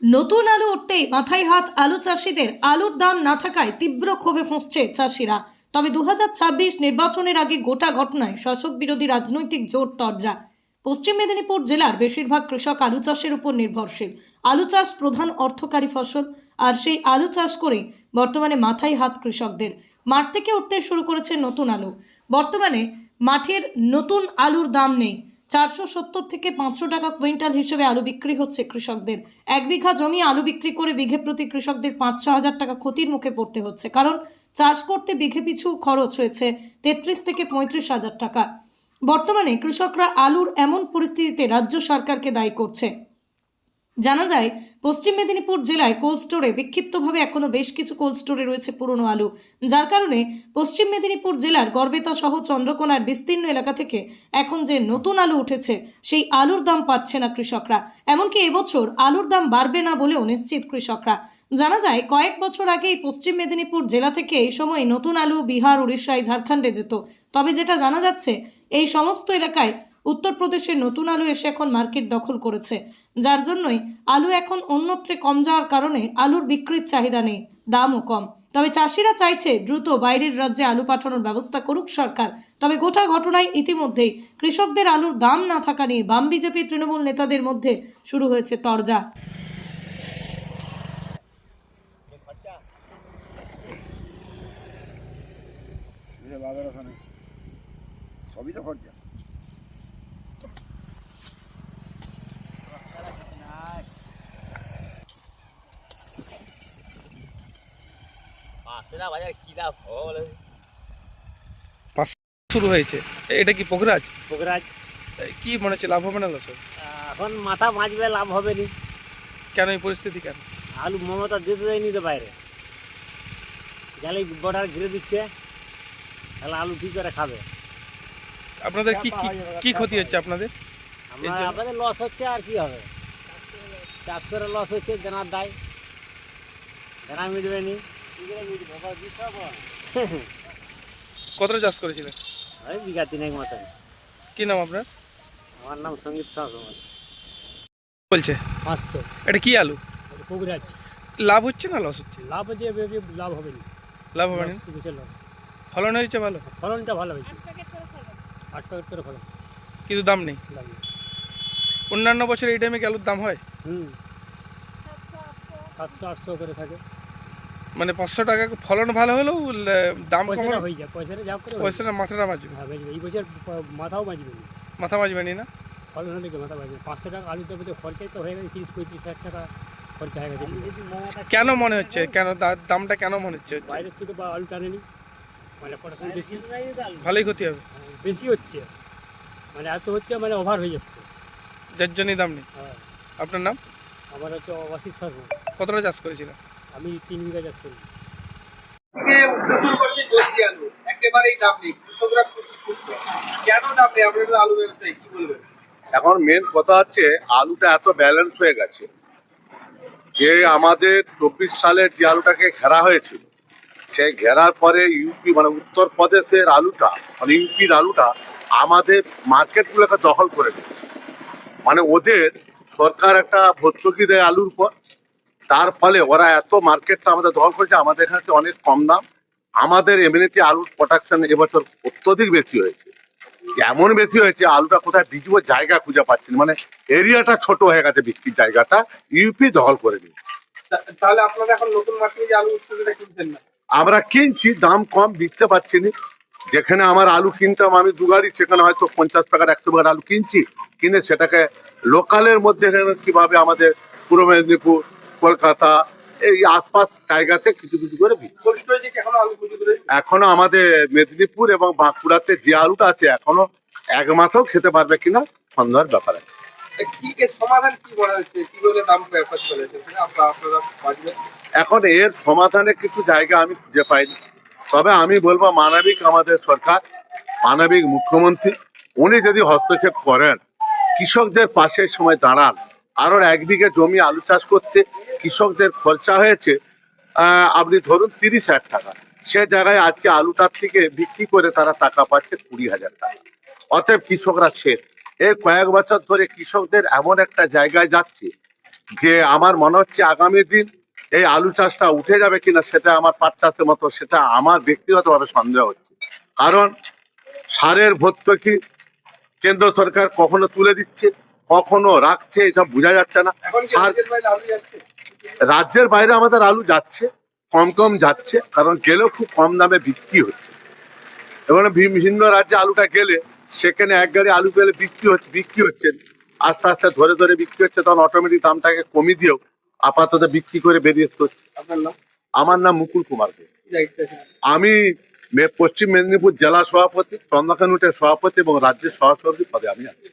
নতুন আলু উঠতেই মাথায় হাত আলু চাষিদের। আলুর দাম না থাকায় তীব্র ক্ষোভে ফুঁসছে চাষিরা। তবে 2026 নির্বাচনের আগে গোটা ঘটনায় শাসক বিরোধী রাজনৈতিক জোট তরজা। পশ্চিম মেদিনীপুর জেলার বেশিরভাগ কৃষক আলু চাষের উপর নির্ভরশীল। আলু চাষ প্রধান অর্থকারী ফসল, আর সেই আলু চাষ করে বর্তমানে মাথায় হাত কৃষকদের। মাঠ থেকে উঠতে শুরু করেছে নতুন আলু। বর্তমানে মাঠের নতুন আলুর দাম নেই। 470 থেকে 500 টাকা কুইন্টাল হিসেবে আলু বিক্রি হচ্ছে কৃষকদের। 1 বিঘা জমি আলু বিক্রি করে বিঘে প্রতি কৃষকদের 5-6 হাজার টাকা ক্ষতির মুখে পড়তে হচ্ছে, কারণ চাষ করতে বিঘে পিছু খরচ হয়েছে 33 থেকে 35 হাজার টাকা। বর্তমানে কৃষকরা আলুর এমন পরিস্থিতিতে রাজ্য সরকারকে দায়ী করছে। জানা যায়, পশ্চিম মেদিনীপুর জেলায় কোল্ড স্টোরে বিক্ষিপ্তভাবে এখনো বেশ কিছু কোল্ড স্টোরে রয়েছে পুরনো আলু, যার কারণে পশ্চিম মেদিনীপুর জেলার গড়বেতা সহ চন্দ্রকোনার বিস্তীর্ণ এলাকা থেকে এখন যে নতুন আলু উঠেছে সেই আলুর দাম পাচ্ছে না কৃষকরা। এমনকি এবছর আলুর দাম বাড়বে না বলেও নিশ্চিত কৃষকরা। জানা যায়, কয়েক বছর আগেই পশ্চিম মেদিনীপুর জেলা থেকে এই সময় নতুন আলু বিহার, উড়িষ্যায়, ঝাড়খণ্ডে যেত। তবে যেটা জানা যাচ্ছে, এই সমস্ত এলাকায় উত্তরপ্রদেশের নতুন আলু এসে এখন মার্কেট দখল করেছে, যার জন্যই আলু এখন অন্যত্রে কম যাওয়ার কারণে আলুর বিক্রির চাহিদা নেই, দামও কম। তবে চাষিরা চাইছে দ্রুত বাইরের রাজ্যে আলু পাঠানোর ব্যবস্থা করুক সরকার। তবে গোটা ঘটনায় ইতিমধ্যেই কৃষকদের আলুর দাম না থাকা নিয়ে বাম বিজেপি তৃণমূল নেতাদের মধ্যে শুরু হয়েছে তরজা। সবই তো খরচা। শুরু হয়েছে, এটা কি পোখরাজ? পোখরাজ কি মনে হচ্ছে লাভ হবে না লস হবে? এখন মাথা মাছবে, লাভ হবে নি। কেন এই পরিস্থিতি কেন? আলু মমতা দিতে দেয়নি তো বাইরে, গেলে বর্ডার ঘিরে দিচ্ছে, তাহলে আলু কি করে খাবে? আপনাদের কি কি ক্ষতি হচ্ছে আপনাদের? আমাদের লস হচ্ছে, আর কি হবে? চাষ করে লস হচ্ছে, দেনার দায়, দেনা মিটবে নি। কতটা চাষ করেছিলেন? ওই বিঘা 3 মতন। কি নাম আপনার? আমার নাম সঙ্গীত সরকার। বলছে 500। এটা কি আলু? পোখরাজ। লাভ হচ্ছে না লস হচ্ছে? লাভ হচ্ছে, লাভ হবে না। লাভ হবে না। লস। ফলন হয়েছে ভালো, ফলনটা ভালো হয়েছে, 8 প্যাকেট করে ফলন। কিন্তু দাম নেই। লাভ নেই। অন্যান্য বছর এই টাইমে কি আলুর দাম হয়? 700-800 করে থাকে। মানে 500 টাকা ফলন ভালো হলেও দাম কম পয়সাটা হয়ে যায়, পয়সাটা যা করে পয়সাটা মাথাটা মাঝবে। হ্যাঁ বাঁচবে। এই বছর মাথাও বাঁচবে না, মাথা মাঝবে না। ফলন হলে কি মাথা বাঁচবে? 500 টাকা আলুর দাম খরচাই তো হয়ে গেছে, 30-35 হাজার টাকা খরচা হয়ে গেছে। কেন মনে হচ্ছে, কেন দামটা কেন মনে হচ্ছে? বাইরের থেকে বা আলু টানেনি, মানে পটাশন বেশি, ভালোই ক্ষতি হবে, বেশি হচ্ছে, মানে এত হচ্ছে, মানে ওভার হয়ে যাচ্ছে, যার জন্যই দাম নেই। হ্যাঁ। আপনার নাম? আমার হচ্ছে অসিত শর্মা। কতটা চাষ করেছিলেন? আমি 3 বিঘা চাষ করি। এখন মেন কথা হচ্ছে আলুটা এত ব্যালেন্স হয়ে গেছে যে আমাদের 24 সালের যে আলুটাকে ঘেরা হয়েছিল, সেই ঘেরার পরে ইউপি মানে উত্তরপ্রদেশের আলুটা, মানে ইউপির আলুটা আমাদের মার্কেটগুলোকে দখল করে দিয়েছে। মানে ওদের সরকার একটা ভর্তুকি দেয় আলুর উপর, তার ফলে ওরা এত মার্কেটটা আমাদের দখল করেছে। আমাদের এখানে অনেক কম দাম, আমাদের এমনিতে আলুর প্রোডাকশন এবছর অত্যধিক বেশি হয়েছে। এমন বেশি হয়েছে আলুটা কোথায় বিক্রির জায়গা খুঁজে পাচ্ছি না, মানে এরিয়াটা ছোট হয়ে গেছে, বিক্রির জায়গাটা ইউপি দখল করে দিয়েছে। তাহলে আপনারা এখন নতুন মার্কেটে যে আলু উঠছে সেটা কিনছেন না? আমরা কিনছি, দাম কম, বিকতে পারছি না। যেখানে আমার আলু কিনতাম আমি 2 গাড়ি, সেখানে হয়তো 50 টাকার 100 টাকার আলু কিনছি, কিনে সেটাকে লোকালের মধ্যে কিভাবে আমাদের পূর্ব মেদিনীপুর, কলকাতা, এই আশপাশ জায়গাতে কিছু কিছু করে বিক্রি। কোল্ড স্টোরেজে কি এখনো আলু মজুদ রয়েছে? এখনো আমাদের মেদিনীপুর এবং বাঁকুড়াতে যে আলুটা আছে এখনো 1 মাসও খেতে পারবে কিনা সন্দেহের ব্যাপার আছে। কি এর সমাধান কি বলা হচ্ছে, কি করে দাম ব্যাপার চলেছে আপনারা বাজবে? এখন এর সমাধানে কিছু জায়গা আমি খুঁজে পাইনি, তবে আমি বলবো মানবিক আমাদের সরকার, মানবিক মুখ্যমন্ত্রী, উনি যদি হস্তক্ষেপ করেন, কৃষকদের পাশে সময় দাঁড়ান। আরো 1 বিঘে জমি আলু চাষ করতে কৃষকদের খরচা হয়েছে আপনি ধরুন 30,000 টাকা, সে জায়গায় আজকে আলুটার থেকে বিক্রি করে তারা টাকা পাচ্ছে 20,000 টাকা। অতএব কৃষকরা শেষ। এই কয়েক বছর ধরে কৃষকদের এমন একটা জায়গায় যাচ্ছে যে আমার মনে হচ্ছে আগামী দিন এই আলু চাষটা উঠে যাবে কিনা, সেটা আমার পাট চাষের মতো সেটা আমার ব্যক্তিগতভাবে সন্দেহ হচ্ছে। কারণ সারের ভর্তুকি কেন্দ্র সরকার কখনো তুলে দিচ্ছে, কখনো রাখছে, এসব বোঝা যাচ্ছে না। এখন কি সার রাজ্যের বাইরে আলু যাচ্ছে? রাজ্যের বাইরে আমাদের আলু যাচ্ছে, কম কম যাচ্ছে, কারণ গেলেও খুব কম দামে বিক্রি হচ্ছে। এবং বিভিন্ন রাজ্যে আলুটা গেলে সেখানে এক গাড়ি আলু গেলে বিক্রি হচ্ছে আস্তে আস্তে ধরে ধরে বিক্রি হচ্ছে, তখন অটোমেটিক দামটাকে কমিয়ে দিয়েও আপাতত বিক্রি করে বেরিয়ে আসতে হচ্ছে। আপনার নাম? আমার নাম মুকুল কুমার দে। কি দায়িত্বে আছেন? আমি পশ্চিম মেদিনীপুর জেলা সভাপতি, চন্দ্রকানুটের সভাপতি এবং রাজ্যের সহসভাপতি পদে আমি আছি।